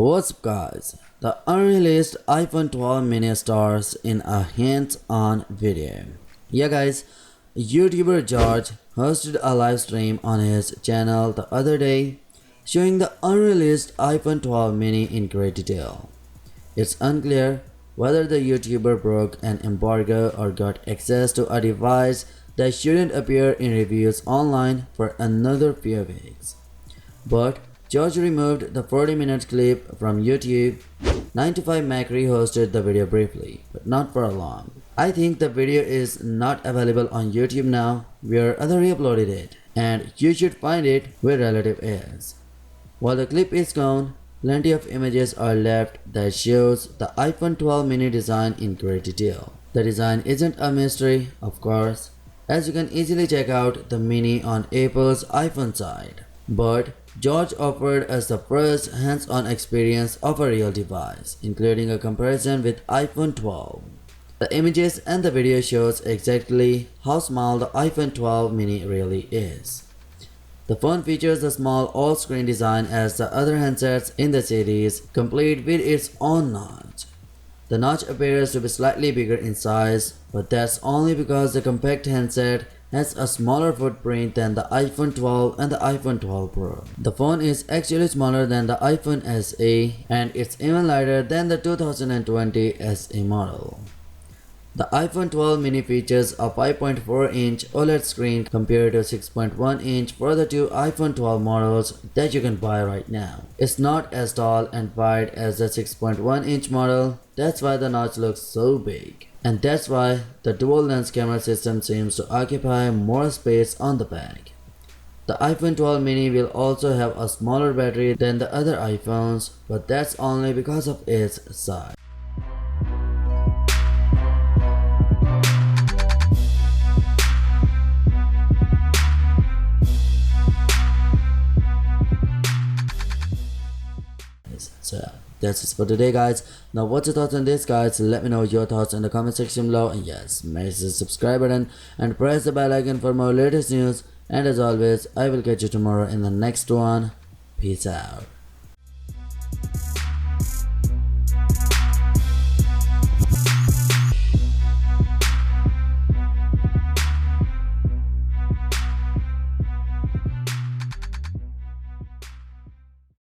What's up guys, the unreleased iPhone 12 mini stars in a hands-on video. Yeah guys, YouTuber George hosted a live stream on his channel the other day showing the unreleased iPhone 12 mini in great detail. It's unclear whether the YouTuber broke an embargo or got access to a device that shouldn't appear in reviews online for another few weeks. But George removed the 40-minute clip from YouTube. 9to5Mac rehosted the video briefly, but not for long. I think the video is not available on YouTube now, where other reuploaded it, and you should find it where relative is. While the clip is gone, plenty of images are left that shows the iPhone 12 mini design in great detail. The design isn't a mystery, of course, as you can easily check out the mini on Apple's iPhone site. But George offered us the first hands-on experience of a real device, including a comparison with iPhone 12. The images and the video shows exactly how small the iPhone 12 mini really is. The phone features a small all-screen design as the other handsets in the series, complete with its own notch. The notch appears to be slightly bigger in size, but that's only because the compact handset has a smaller footprint than the iPhone 12 and the iPhone 12 Pro. The phone is actually smaller than the iPhone SE, and it's even lighter than the 2020 SE model. The iPhone 12 mini features a 5.4-inch OLED screen compared to 6.1-inch for the two iPhone 12 models that you can buy right now. It's not as tall and wide as the 6.1-inch model, that's why the notch looks so big. And that's why the dual lens camera system seems to occupy more space on the back. The iPhone 12 mini will also have a smaller battery than the other iPhones, but that's only because of its size. So that's it for today guys. Now what's your thoughts on this guys? Let me know your thoughts in the comment section below, and yes, smash the subscribe button and press the bell icon for more latest news, and as always I will catch you tomorrow in the next one. Peace out.